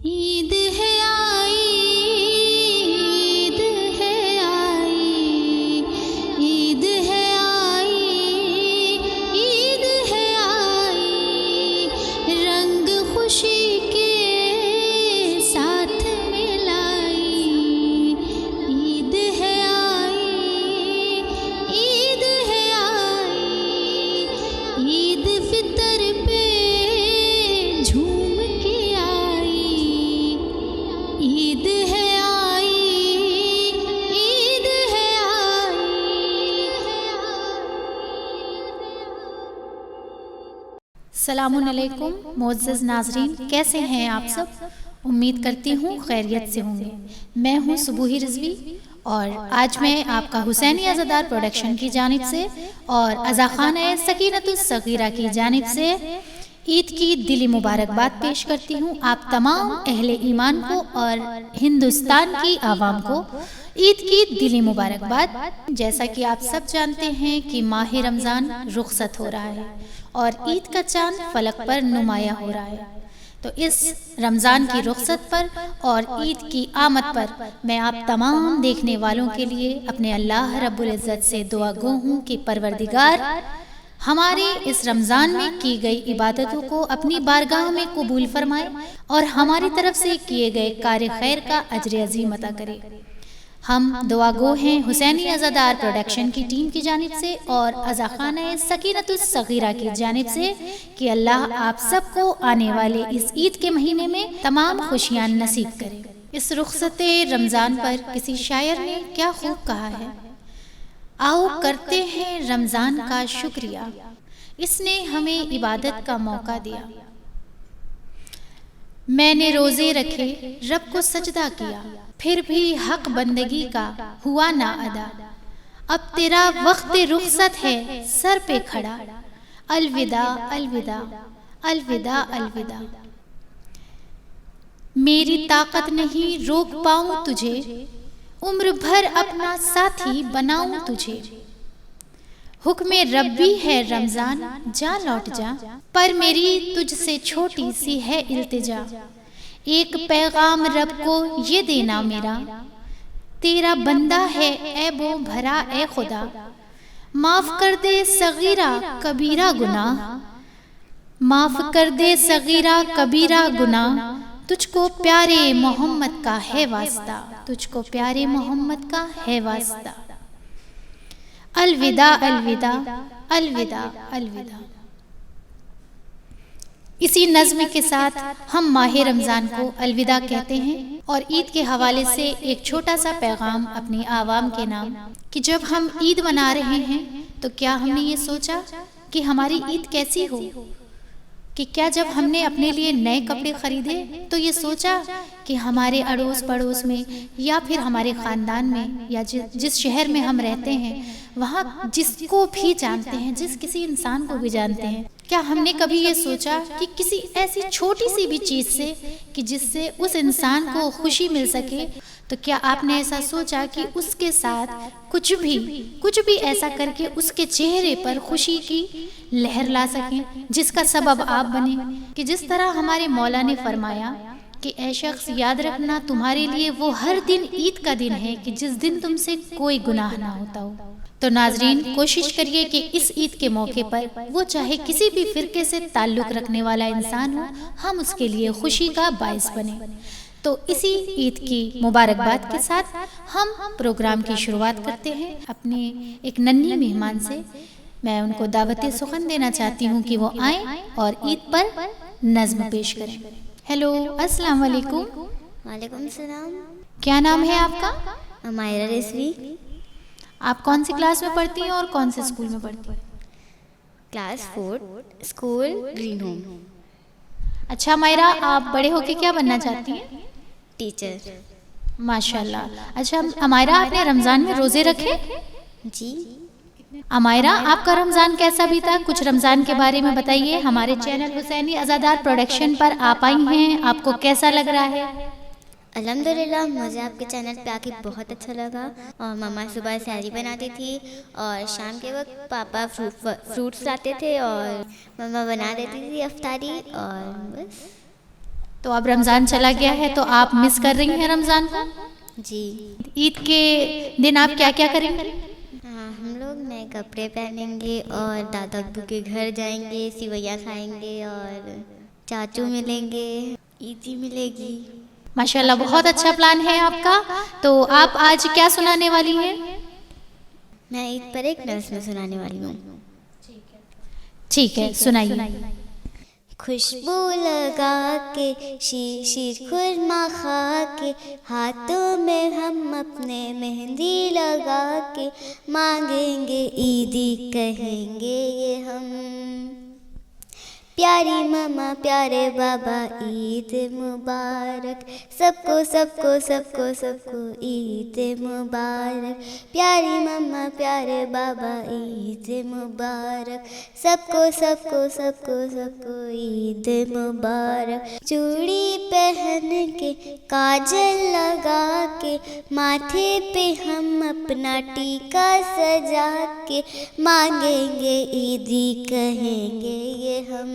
عید ہے آئی، عید ہے آئی، عید ہے آئی، عید ہے آئی، رنگ خوشی کے ساتھ ملائی، عید ہے آئی، عید ہے آئی، عید فطر پہ جھوم کے آئی، عید ہے آئی، عید ہے آئی۔ السلام علیکم معزز ناظرین، کیسے ہیں آپ سب؟ امید کرتی ہوں خیریت سے ہوں گے۔ میں ہوں صبوحی رضوی اور آج میں آپ کا حسینی عزادار پروڈکشن کی جانب سے اور عزاخانہ سکینۃ الصغیرہ کی جانب سے عید کی دلی مبارکباد پیش کرتی ہوں آپ تمام اہل ایمان کو اور ہندوستان کی عوام کو عید کی دلی مبارکباد۔ جیسا کہ آپ سب جانتے ہیں کہ ماہ رمضان رخصت ہو رہا ہے اور عید کا چاند فلک پر نمایاں ہو رہا ہے، تو اس رمضان کی رخصت پر اور عید کی آمد پر میں آپ تمام دیکھنے والوں کے لیے اپنے اللہ رب العزت سے دعا گو ہوں کہ پروردگار ہمارے اس رمضان میں کی گئی عبادتوں کو اپنی بارگاہ میں قبول فرمائے اور ہماری طرف سے کیے گئے کار خیر کا اجر عظیم عطا کرے۔ ہم دعا گو ہیں حسینی عزادار پروڈکشن کی ٹیم کی جانب سے اور عزاخانہ سکینۃ الصغیرہ کی جانب سے کہ اللہ آپ سب کو آنے والے اس عید کے مہینے میں تمام خوشیاں نصیب کرے۔ اس رخصت رمضان پر کسی شاعر نے کیا خوب کہا ہے، آؤ کرتے ہیں رمضان کا شکریہ، اس نے ہمیں عبادت کا موقع دیا۔ میں نے روزے رکھے رب کو سجدہ کیا، پھر بھی حق بندگی کا ہوا نہ ادا، اب تیرا وقت رخصت ہے سر پہ کھڑا، الوداع الوداع الوداع الوداع۔ میری طاقت نہیں روک پاؤں تجھے، عمر بھر اپنا ساتھی بناؤں تجھے، حکم ربی ہے رمضان جا لوٹ جا، پر میری تجھ سے چھوٹی سی ہے التجا، ایک پیغام رب کو یہ دینا میرا، تیرا بندہ ہے عیب و بھرا اے خدا، معاف کر دے صغیرہ کبیرہ گناہ، معاف کر دے صغیرہ کبیرہ گناہ، تجھ کو پیارے محمد کا ہے واسطہ، تجھ کو پیارے محمد کا ہے واسطہ، الوداع الوداع الوداع الوداع۔ اسی نظم کے ساتھ ہم ماہ رمضان کو الوداع کہتے ہیں اور عید کے حوالے سے ایک چھوٹا سا پیغام اپنی عوام کے نام کہ جب ہم عید منا رہے ہیں تو کیا ہم نے یہ سوچا کہ ہماری عید کیسی ہو، کہ کیا جب ہم نے اپنے لیے نئے کپڑے خریدے تو یہ سوچا کہ ہمارے اڑوس پڑوس میں یا پھر ہمارے خاندان میں یا جس شہر میں ہم رہتے ہیں وہاں جس کو بھی جانتے ہیں، جس کسی انسان کو بھی جانتے ہیں، کیا ہم نے کبھی یہ سوچا کہ کسی ایسی چھوٹی سی بھی چیز سے کہ جس سے اس انسان کو خوشی مل سکے، تو کیا آپ نے ایسا سوچا کہ اس کے ساتھ کچھ بھی ایسا کر کے اس کے چہرے پر خوشی کی لہر لا سکیں، جس کا سبب آپ بنے؟ کہ جس طرح ہمارے مولا نے فرمایا کہ اے شخص یاد رکھنا تمہارے لیے وہ ہر دن عید کا دن ہے کہ جس دن تم سے کوئی گناہ نہ ہوتا ہو۔ تو ناظرین کوشش کریے کہ اس عید کے موقع پر وہ چاہے کسی بھی فرقے سے تعلق رکھنے والا انسان ہو، ہم اس کے لیے خوشی کا باعث بنیں۔ تو اسی عید کی مبارکباد کے ساتھ ہم پروگرام کی شروعات کرتے ہیں اپنے ایک ننھی مہمان سے۔ میں ان کو دعوت سخن دینا چاہتی ہوں کہ وہ آئیں اور عید پر نظم پیش کریں۔ ہیلو، السلام علیکم۔ وعلیکم السلام۔ کیا نام ہے آپ کا؟ امائرہ رضوی۔ آپ کون سی کلاس میں پڑھتی ہیں اور کون سے اسکول میں پڑھتی ہیں؟ Class 4، school green home. اچھا امائرہ، آپ بڑے ہو کے کیا بننا چاہتی ہیں؟ ٹیچر۔ ماشاءاللہ۔ اچھا امائرہ، آپ نے رمضان میں روزے رکھے؟ جی۔ امائرہ، آپ کا رمضان کیسا بیتا؟ کچھ رمضان کے بارے میں بتائیے۔ ہمارے چینل حسینی عزادار پروڈکشن پر آپ آئی ہیں، آپ کو کیسا لگ رہا ہے؟ الحمدللہ مجھے آپ کے چینل پہ آ کے بہت اچھا لگا، اور ماما صبح سحری بناتی تھی اور شام کے وقت پاپا فروٹس لاتے تھے اور ماما بنا دیتی تھی افطاری، اور بس۔ تو اب رمضان چلا گیا ہے تو آپ مس کر رہی ہیں رمضان کو؟ جی عید کے دن آپ کیا کیا کریں گے؟ ہاں، ہم لوگ نئے کپڑے پہنیں گے اور دادا ابو کے گھر جائیں گے، سیویاں کھائیں گے اور چاچو ملیں گے، عیدی ملے گی۔ ماشاءاللہ بہت اچھا پلان ہے آپ کا۔ تو آپ آج کیا سنانے والی ہیں؟ میں عید پر ایک نظم سنانے والی ہوں۔ ٹھیک ہے، سنائیے۔ خوشبو لگا کے شیر خرما کھا کے، ہاتھوں میں ہم اپنے مہندی لگا کے، مانگیں گے عیدی کہیں گے یہ ہم، پیاری ماما پیارے بابا عید مبارک، سب کو سب کو سب کو سب کو عید مبارک، پیاری ماما پیارے بابا عید مبارک، سب کو سب کو سب کو سب کو عید مبارک۔ چوڑی پہن کے کاجل لگا کے، ماتھے پہ ہم اپنا ٹیکا سجا کے، مانگیں گے عیدی کہیں گے یہ ہم،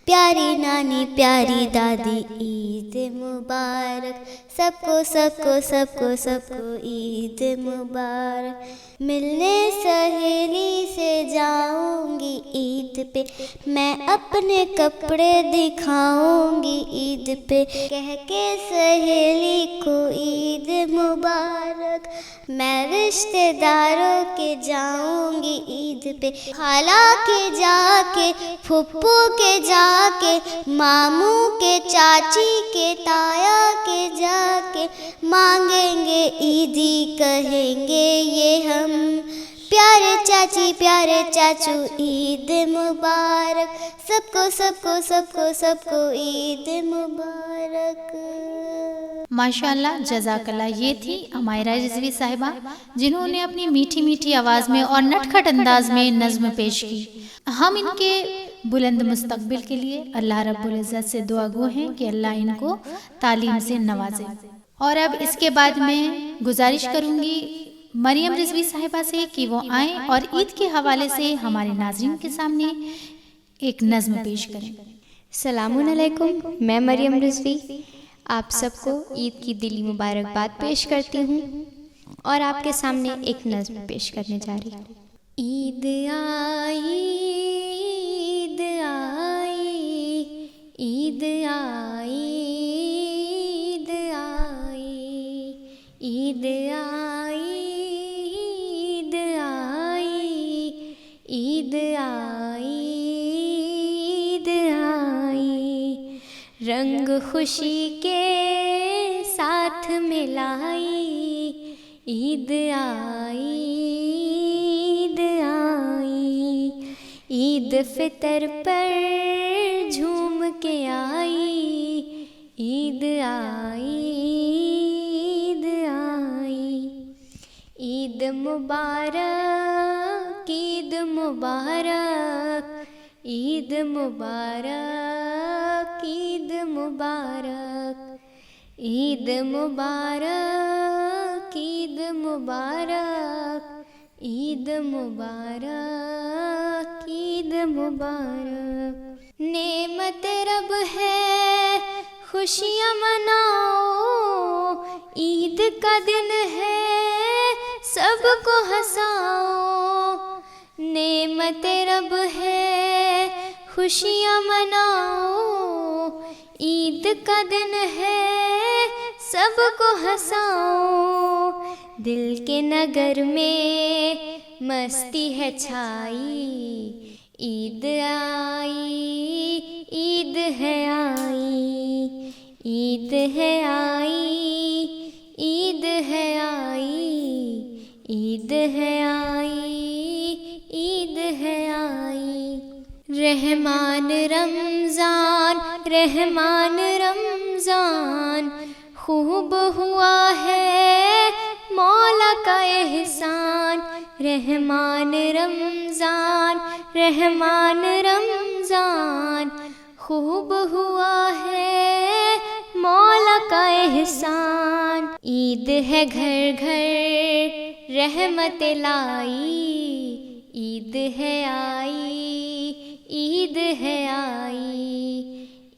پیاری نانی پیاری دادی عید مبارک، سب کو سب کو سب کو سب کو عید مبارک۔ ملنے سہیلی سے جاؤں گی عید پہ، میں اپنے کپڑے دکھاؤں گی عید پہ، کہہ کے سہیلی کو عید مبارک، میں رشتے داروں کے جاؤں گی عید پہ، خالہ کے جا کے، پھپھو کے جا کے، ماموں کے چاچی کے تایا کے جا کے، مانگیں گے عیدی کہیں گے یہ ہم، پیارے چاچی پیارے چاچو عید مبارک، سب کو سب کو سب کو سب کو عید مبارک۔ ماشاءاللہ، جزاک اللہ۔ یہ تھی امائرہ رضوی صاحبہ جنہوں نے اپنی میٹھی میٹھی آواز میں اور نٹکھٹ انداز میں نظم پیش کی۔ ہم ان کے بلند مستقبل کے لیے اللہ رب العزت سے دعا گو ہیں کہ اللہ ان کو تعلیم سے نوازے۔ اور اب اس کے بعد میں گزارش کروں گی مریم رضوی صاحبہ سے کہ وہ آئیں اور عید کے حوالے سے ہمارے ناظرین کے سامنے ایک نظم پیش کریں۔ السلام علیکم، میں مریم رضوی آپ سب کو عید کی دلی مبارکباد پیش کرتی ہوں اور آپ کے سامنے ایک نظم پیش کرنے جا رہی ہوں۔ عید آئی عید آئی عید آئی عید آئی عید آئی عید آئی عید آئی، رنگ خوشی کے ساتھ ملائی، عید آئی عید آئی، عید فطر پر جھوم کے آئی، عید آئی عید آئی، عید مبارک عید مبارک عید مبارک عید مبارک عید مبارک عید مبارک عید مبارک عید مبارک، نعمت رب ہے خوشیاں مناؤ، عید کا دن ہے سب کو ہنساؤ، نعمت رب ہے خوشیاں مناؤ، عید کا دن ہے سب کو ہنساؤ، دل کے نگر میں مستی ہے چھائی، عید آئی عید ہے آئی عید ہے آئی عید ہے آئی عید ہے آئی عید ہے آئی، رحمان رمضان رحمان رمضان، خوب ہوا ہے مولا کا احسان، رحمان رمضان رحمان رمضان، خوب ہوا ہے مولا کا احسان، عید ہے گھر گھر رحمت لائی، عید ہے آئی عید ہے آئی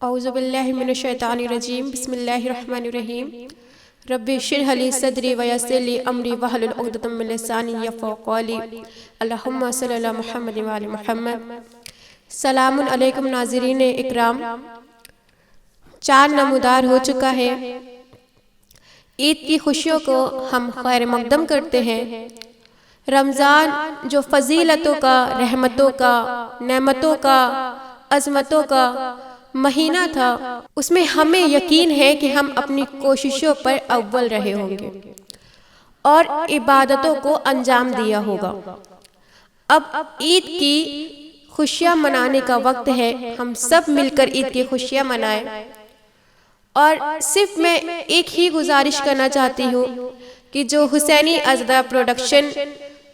اعوذ باللہ من الشیطان الرجیم بسم اللہ الرحمن الرحیم رب اشرح لی صدری ویسر لی امری واحلل عقدۃ من لسانی یفقہوا قولی اللہم صلی علی محمد وعلی محمد۔ سلام علیکم ناظرین اکرام، چاند نمودار ہو چکا ہے، عید کی خوشیوں کو ہم خیر مقدم کرتے ہیں۔ رمضان جو فضیلتوں کا، رحمتوں کا، نعمتوں کا، عظمتوں کا مہینہ تھا، اس میں ہمیں یقین ہے کہ ہم اپنی کوششوں پر اول رہے ہوں گے اور عبادتوں کو انجام دیا ہوگا۔ اب عید کی خوشیاں منانے کا وقت ہے، ہم سب مل کر عید کی خوشیاں منائیں۔ اور صرف میں ایک ہی گزارش کرنا چاہتی ہوں کہ جو حسینی ازدا پروڈکشن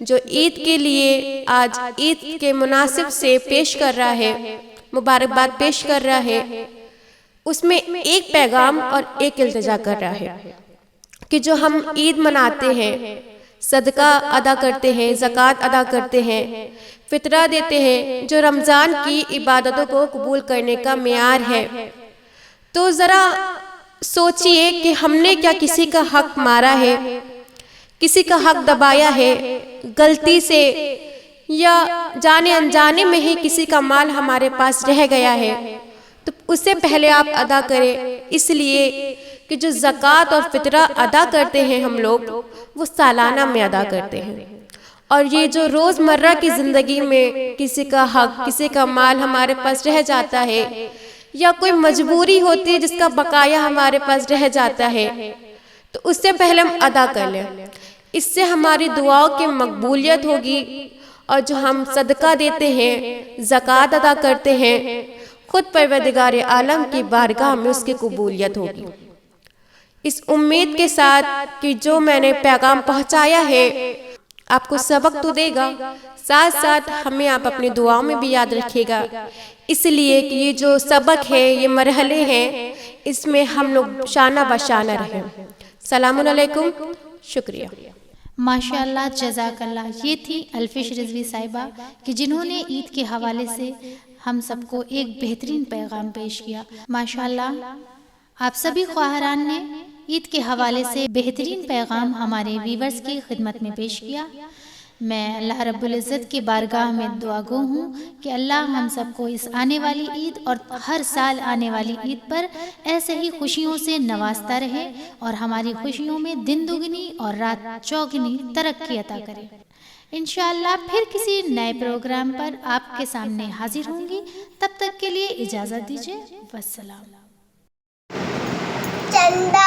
جو عید کے لیے آج عید کے مناسب سے پیش کر رہا ہے، مبارکباد پیش کر رہا ہے، اس میں ایک پیغام اور ایک التجا کر رہا ہے کہ جو ہم عید مناتے ہیں، صدقہ ادا کرتے ہیں، زکوٰۃ ادا کرتے ہیں، فطرہ دیتے ہیں، جو رمضان کی عبادتوں کو قبول کرنے کا معیار ہے، تو ذرا سوچئے کہ ہم نے کیا کسی کا حق مارا ہے، کسی کا حق دبایا ہے غلطی سے، یا جانے انجانے میں ہی کسی کا مال ہمارے پاس رہ گیا ہے، تو اسے پہلے آپ ادا کریں، اس لیے کہ جو زکوٰۃ اور فطرہ ادا کرتے ہیں ہم لوگ، وہ سالانہ میں ادا کرتے ہیں۔ اور یہ جو روز مرہ کی زندگی میں کسی کا حق، کسی کا مال ہمارے پاس رہ جاتا ہے، یا کوئی مجبوری ہوتی ہے جس کا بقایا ہمارے پاس رہ جاتا ہے، تو اس سے پہلے ہم ادا کر لیں۔ اس سے ہماری دعاؤں کی مقبولیت ہوگی، اور جو ہم صدقہ دیتے ہیں، زکوٰۃ ادا کرتے ہیں، خود پروردگار عالم کی بارگاہ میں اس کی قبولیت ہوگی۔ اس امید کے ساتھ کہ جو میں نے پیغام پہنچایا ہے آپ کو سبق تو دے گا، ساتھ ساتھ ہمیں آپ اپنی دعاؤں میں بھی یاد رکھے گا، اس لیے کہ یہ جو سبق ہے، یہ مرحلے ہیں، اس میں ہم لوگ شانہ بشانہ رہیں۔ السلام علیکم، شکریہ۔ ماشاءاللہ، جزاک اللہ۔ یہ تھی الفش رضوی صاحبہ کہ جنہوں نے عید کے حوالے سے ہم سب کو ایک بہترین پیغام پیش کیا۔ ماشاءاللہ، آپ سبھی خواہران نے عید کے حوالے سے بہترین پیغام ہمارے ویورز کی خدمت میں پیش کیا۔ میں اللہ رب العزت کی بارگاہ میں دعا گو ہوں کہ اللہ ہم سب کو اس آنے والی عید اور ہر سال آنے والی عید پر ایسے ہی خوشیوں سے نوازتا رہے، اور ہماری خوشیوں میں دن دگنی اور رات چوگنی ترقی عطا کرے۔ انشاءاللہ پھر کسی نئے پروگرام پر آپ کے سامنے حاضر ہوں گی، تب تک کے لیے اجازت دیجیے، والسلام۔ چندہ